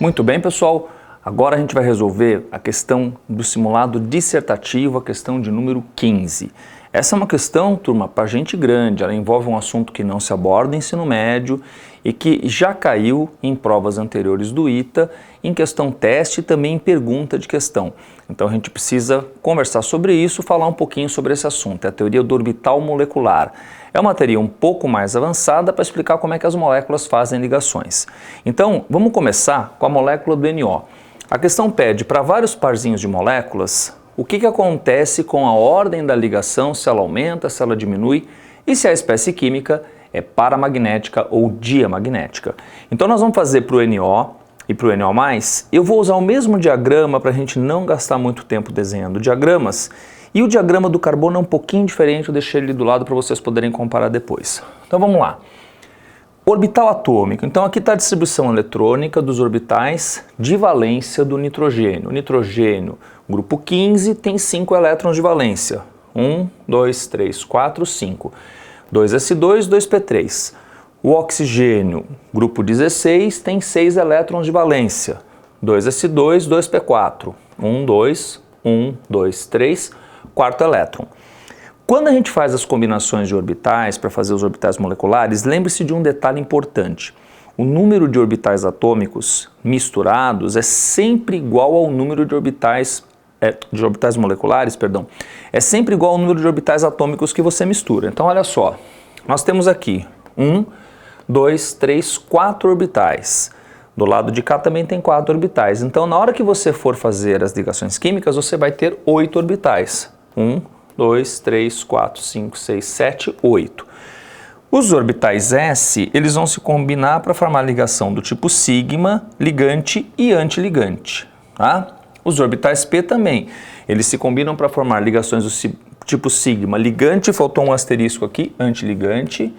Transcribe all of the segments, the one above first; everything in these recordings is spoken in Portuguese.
Muito bem, pessoal. Agora a gente vai resolver a questão do simulado dissertativo, a questão de número 15. Essa é uma questão, turma, para gente grande. Ela envolve um assunto que não se aborda em ensino médio e que já caiu em provas anteriores do ITA, em questão teste e também em pergunta de questão. Então a gente precisa conversar sobre isso, falar um pouquinho sobre esse assunto. É a teoria do orbital molecular. É uma teoria um pouco mais avançada para explicar como é que as moléculas fazem ligações. Então, vamos começar com a molécula do NO. A questão pede para vários parzinhos de moléculas o que acontece com a ordem da ligação, se ela aumenta, se ela diminui e se a espécie química é paramagnética ou diamagnética. Então nós vamos fazer para o NO e para o NO+, eu vou usar o mesmo diagrama para a gente não gastar muito tempo desenhando diagramas, e o diagrama do carbono é um pouquinho diferente, eu deixei ele do lado para vocês poderem comparar depois. Então vamos lá. Orbital atômico. Então aqui está a distribuição eletrônica dos orbitais de valência do nitrogênio. O nitrogênio, grupo 15, tem 5 elétrons de valência. 1, 2, 3, 4, 5. 2s2, 2p3. O oxigênio, grupo 16, tem 6 elétrons de valência. 2s2, 2p4. 1, 2, 1, 2, 3, quarto elétron. Quando a gente faz as combinações de orbitais para fazer os orbitais moleculares, lembre-se de um detalhe importante. O número de orbitais atômicos misturados é sempre igual ao número de orbitais moleculares, é sempre igual ao número de orbitais atômicos que você mistura. Então olha só, nós temos aqui 1, 2, 3, 4 orbitais. Do lado de cá também tem 4 orbitais. Então na hora que você for fazer as ligações químicas, você vai ter 8 orbitais. 1, 2, 3, 4, 5, 6, 7, 8. Os orbitais S, eles vão se combinar para formar ligação do tipo sigma, ligante e antiligante, tá? Os orbitais P também, eles se combinam para formar ligações do tipo sigma, ligante, faltou um asterisco aqui, antiligante,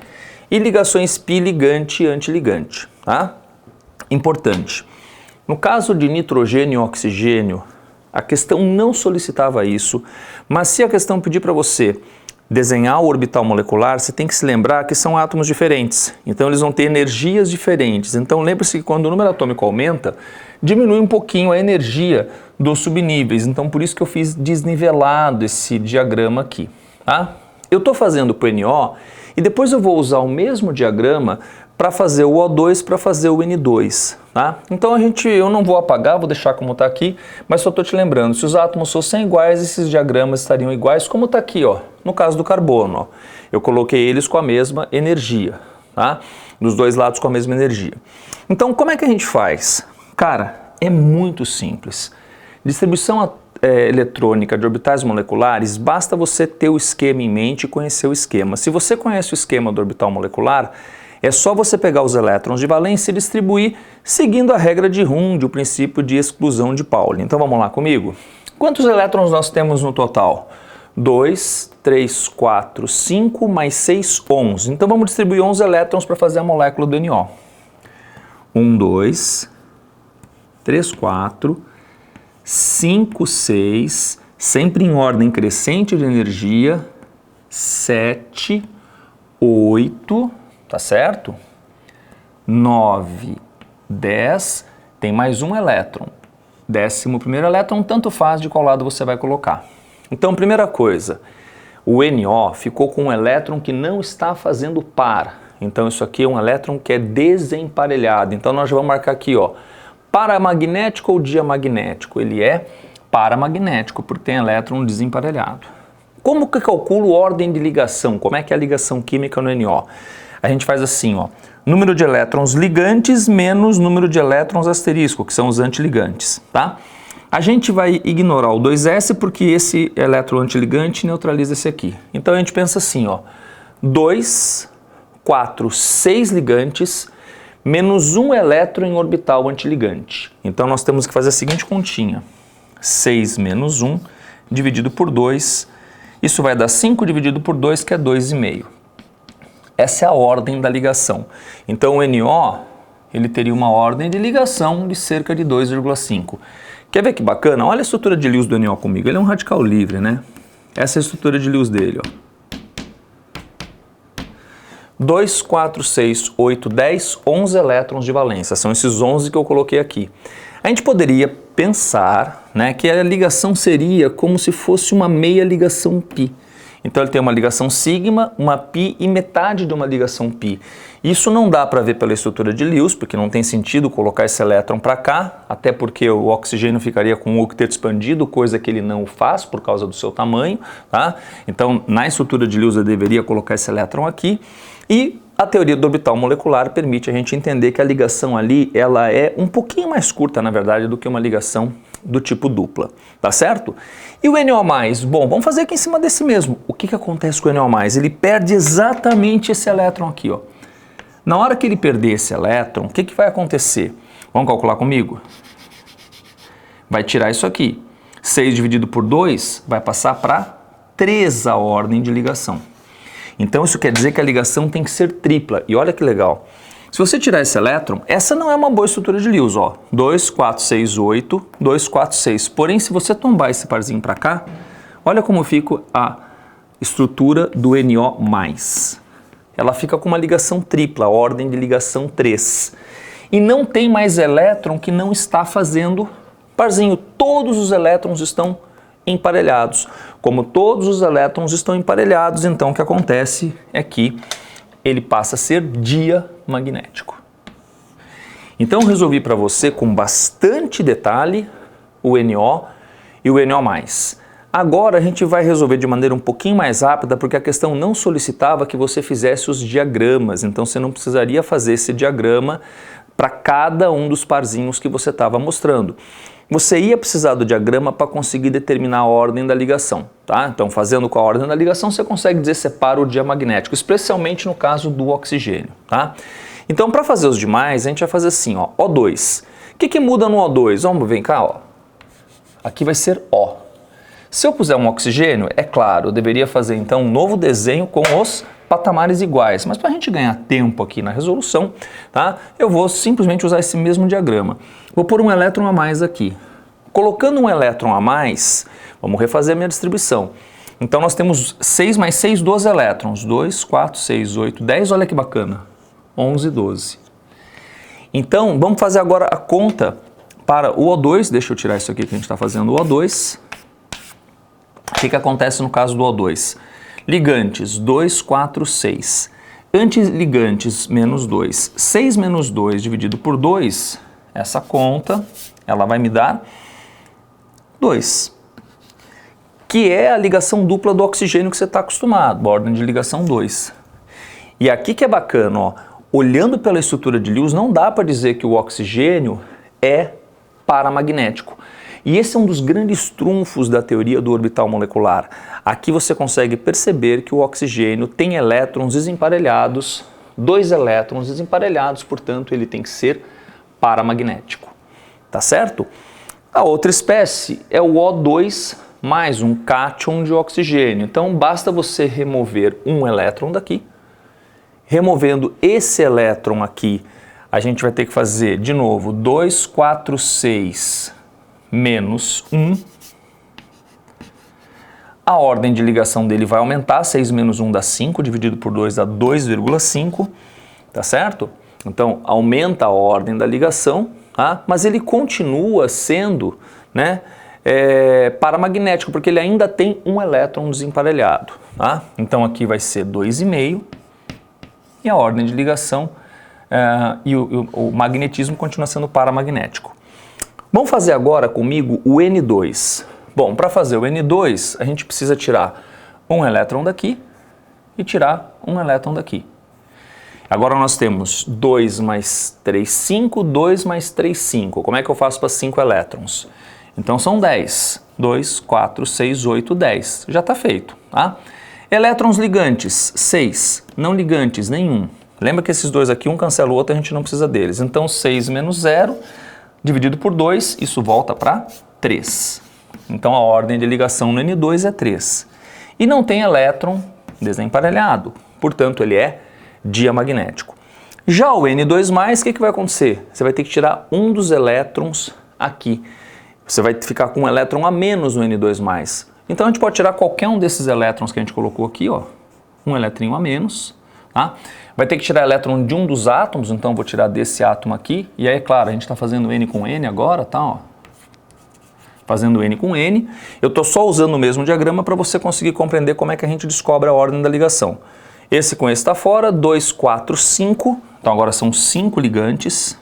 e ligações pi, ligante e antiligante, tá? Importante. No caso de nitrogênio e oxigênio, a questão não solicitava isso, mas se a questão pedir para você desenhar o orbital molecular, você tem que se lembrar que são átomos diferentes. Então eles vão ter energias diferentes. Então lembre-se que quando o número atômico aumenta, diminui um pouquinho a energia dos subníveis. Então por isso que eu fiz desnivelado esse diagrama aqui, tá? Eu estou fazendo para o NO e depois eu vou usar o mesmo diagrama para fazer o O2, para fazer o N2, tá? Então eu não vou apagar, vou deixar como está aqui, mas só estou te lembrando, se os átomos fossem iguais, esses diagramas estariam iguais, como está aqui, ó, no caso do carbono, ó. Eu coloquei eles com a mesma energia, tá? Dos dois lados com a mesma energia. Então, como é que a gente faz? Cara, é muito simples. Distribuição eletrônica de orbitais moleculares, basta você ter o esquema em mente e conhecer o esquema. Se você conhece o esquema do orbital molecular, é só você pegar os elétrons de valência e distribuir seguindo a regra de Hund, o princípio de exclusão de Pauli. Então vamos lá comigo? Quantos elétrons nós temos no total? 2, 3, 4, 5 mais 6, 11. Então vamos distribuir 11 elétrons para fazer a molécula do NO. 1, 2, 3, 4, 5, 6, sempre em ordem crescente de energia, 7, 8... tá certo? 9, 10, tem mais um elétron. 11º elétron, tanto faz de qual lado você vai colocar. Então, primeira coisa, o NO ficou com um elétron que não está fazendo par. Então, isso aqui é um elétron que é desemparelhado. Então, nós já vamos marcar aqui, ó, paramagnético ou diamagnético. Ele é paramagnético, porque tem elétron desemparelhado. Como que eu calculo ordem de ligação? Como é que é a ligação química no NO? A gente faz assim, ó, número de elétrons ligantes menos número de elétrons asterisco, que são os antiligantes, tá? A gente vai ignorar o 2s porque esse elétron antiligante neutraliza esse aqui. Então a gente pensa assim, ó, 2, 4, 6 ligantes menos um elétron em orbital antiligante. Então nós temos que fazer a seguinte continha, 6 menos 1 dividido por 2, isso vai dar 5 dividido por 2, que é 2,5. Essa é a ordem da ligação. Então o NO, ele teria uma ordem de ligação de cerca de 2,5. Quer ver que bacana? Olha a estrutura de Lewis do NO comigo. Ele é um radical livre, né? Essa é a estrutura de Lewis dele, ó. 2, 4, 6, 8, 10, 11 elétrons de valência. São esses 11 que eu coloquei aqui. A gente poderia pensar, né, que a ligação seria como se fosse uma meia ligação π. Então ele tem uma ligação sigma, uma π e metade de uma ligação π. Isso não dá para ver pela estrutura de Lewis, porque não tem sentido colocar esse elétron para cá, até porque o oxigênio ficaria com o octeto expandido, coisa que ele não faz por causa do seu tamanho, tá? Então na estrutura de Lewis eu deveria colocar esse elétron aqui. E a teoria do orbital molecular permite a gente entender que a ligação ali ela é um pouquinho mais curta, na verdade, do que uma ligação do tipo dupla, tá certo? E o NO+, bom, vamos fazer aqui em cima desse mesmo. O que acontece com o NO+? Ele perde exatamente esse elétron aqui, ó. Na hora que ele perder esse elétron, o que vai acontecer? Vamos calcular comigo? Vai tirar isso aqui. 6 dividido por 2 vai passar para 3 a ordem de ligação. Então isso quer dizer que a ligação tem que ser tripla. E olha que legal. Se você tirar esse elétron, essa não é uma boa estrutura de Lewis, ó. 2, 4, 6, 8, 2, 4, 6. Porém, se você tombar esse parzinho para cá, olha como fica a estrutura do NO+. Ela fica com uma ligação tripla, ordem de ligação 3. E não tem mais elétron que não está fazendo parzinho. Todos os elétrons estão emparelhados. Como todos os elétrons estão emparelhados, então o que acontece é que ele passa a ser diamagnético. Então eu resolvi para você com bastante detalhe o NO e o NO+. Agora a gente vai resolver de maneira um pouquinho mais rápida, porque a questão não solicitava que você fizesse os diagramas, então você não precisaria fazer esse diagrama para cada um dos parzinhos que você estava mostrando. Você ia precisar do diagrama para conseguir determinar a ordem da ligação, tá? Então, fazendo com a ordem da ligação, você consegue dizer separa o diamagnético, especialmente no caso do oxigênio, tá? Então, para fazer os demais, a gente vai fazer assim, ó, O2. O que muda no O2? Vamos, vem cá, ó. Aqui vai ser O. Se eu puser um oxigênio, é claro, eu deveria fazer então um novo desenho com os patamares iguais, mas para a gente ganhar tempo aqui na resolução, tá? Eu vou simplesmente usar esse mesmo diagrama. Vou pôr um elétron a mais aqui. Colocando um elétron a mais, vamos refazer a minha distribuição. Então nós temos 6 mais 6, 12 elétrons. 2, 4, 6, 8, 10, olha que bacana. 11, 12. Então vamos fazer agora a conta para o O2. Deixa eu tirar isso aqui que a gente está fazendo o O2. O que acontece no caso do O2? Ligantes, 2, 4, 6. Antiligantes, menos 2. 6 menos 2 dividido por 2, essa conta, ela vai me dar 2. Que é a ligação dupla do oxigênio que você está acostumado, ordem de ligação 2. E aqui que é bacana, ó, olhando pela estrutura de Lewis, não dá para dizer que o oxigênio é paramagnético. E esse é um dos grandes trunfos da teoria do orbital molecular. Aqui você consegue perceber que o oxigênio tem elétrons desemparelhados, 2 elétrons desemparelhados, portanto ele tem que ser paramagnético. Tá certo? A outra espécie é o O2 mais um cátion de oxigênio. Então basta você remover um elétron daqui. Removendo esse elétron aqui, a gente vai ter que fazer de novo 2, 4, 6... menos 1, a ordem de ligação dele vai aumentar, 6 menos 1 dá 5, dividido por 2 dá 2,5, tá certo? Então aumenta a ordem da ligação, tá? Mas ele continua sendo, né, paramagnético, porque ele ainda tem um elétron desemparelhado, tá? Então aqui vai ser 2,5 e a ordem de ligação e o magnetismo continua sendo paramagnético. Vamos fazer agora comigo o N2. Bom, para fazer o N2, a gente precisa tirar um elétron daqui e tirar um elétron daqui. Agora nós temos 2 mais 3, 5, 2 mais 3, 5. Como é que eu faço para 5 elétrons? Então são 10. 2, 4, 6, 8, 10. Já está feito, tá? Elétrons ligantes, 6. Não ligantes, nenhum. Lembra que esses dois aqui, um cancela o outro, a gente não precisa deles. Então 6 menos 0... dividido por 2, isso volta para 3. Então a ordem de ligação no N2 é 3. E não tem elétron desemparelhado, portanto ele é diamagnético. Já o N2+, o que vai acontecer? Você vai ter que tirar um dos elétrons aqui. Você vai ficar com um elétron a menos no N2+. Então a gente pode tirar qualquer um desses elétrons que a gente colocou aqui, ó. Um eletrinho a menos. tá? Vai ter que tirar elétron de um dos átomos, então vou tirar desse átomo aqui, e aí, claro, a gente está fazendo N com N agora, tá? Ó. Fazendo N com N. Eu estou só usando o mesmo diagrama para você conseguir compreender como é que a gente descobre a ordem da ligação. Esse com esse está fora, 2, 4, 5, então agora são 5 ligantes,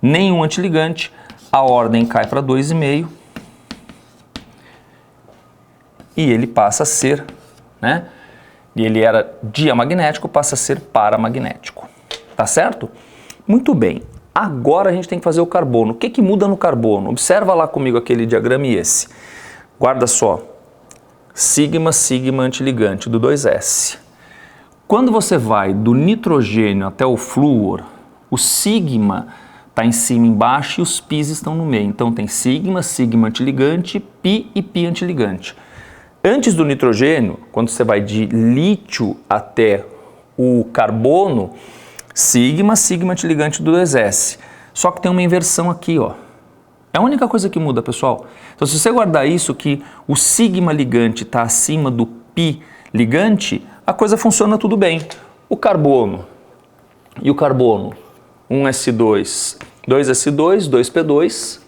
nenhum antiligante, a ordem cai para 2,5 e ele passa a ser, né? E ele era diamagnético, passa a ser paramagnético, tá certo? Muito bem. Agora a gente tem que fazer o carbono. O que que muda no carbono? Observa lá comigo aquele diagrama e esse. Guarda só. Sigma, sigma antiligante do 2S. Quando você vai do nitrogênio até o flúor, o sigma está em cima e embaixo e os pis estão no meio. Então tem sigma, sigma antiligante, pi e pi antiligante. Antes do nitrogênio, quando você vai de lítio até o carbono, sigma, sigma antiligante do 2S. Só que tem uma inversão aqui, ó. É a única coisa que muda, pessoal. Então, se você guardar isso, que o sigma ligante está acima do pi ligante, a coisa funciona tudo bem. O carbono e o carbono, 1s2, 2s2, 2p2,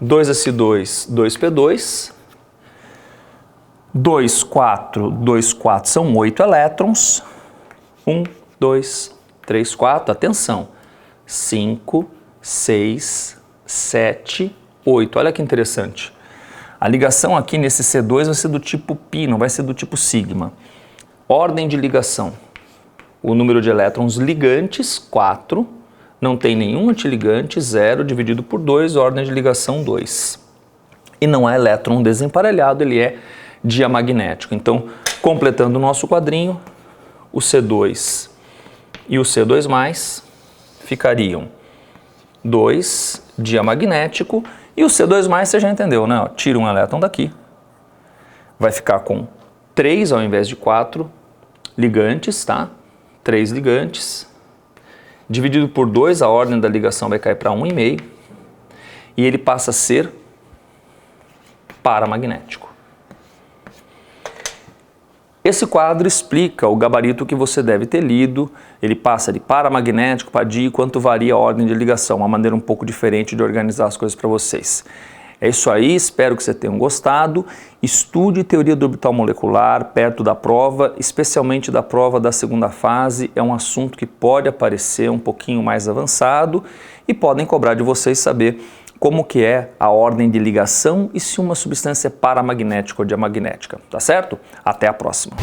2s2, 2p2, 2, 4, 2, 4 são 8 elétrons, 1, 2, 3, 4, atenção, 5, 6, 7, 8, olha que interessante. A ligação aqui nesse C2 vai ser do tipo π, não vai ser do tipo sigma. Ordem de ligação, o número de elétrons ligantes, 4, não tem nenhum antiligante, 0, dividido por 2, ordem de ligação 2. E não é elétron desemparelhado, ele é diamagnético. Então, completando o nosso quadrinho, o C2 e o C2+, ficariam 2 diamagnético e o C2+, você já entendeu, né? Ó, tira um elétron daqui, vai ficar com 3 ao invés de 4 ligantes, tá? 3 ligantes, dividido por 2, a ordem da ligação vai cair para 1,5 e ele passa a ser paramagnético. Esse quadro explica o gabarito que você deve ter lido, ele passa de paramagnético para di, quanto varia a ordem de ligação, uma maneira um pouco diferente de organizar as coisas para vocês. É isso aí, espero que vocês tenham gostado. Estude teoria do orbital molecular perto da prova, especialmente da prova da segunda fase. É um assunto que pode aparecer um pouquinho mais avançado e podem cobrar de vocês saber como que é a ordem de ligação e se uma substância é paramagnética ou diamagnética, tá certo? Até a próxima!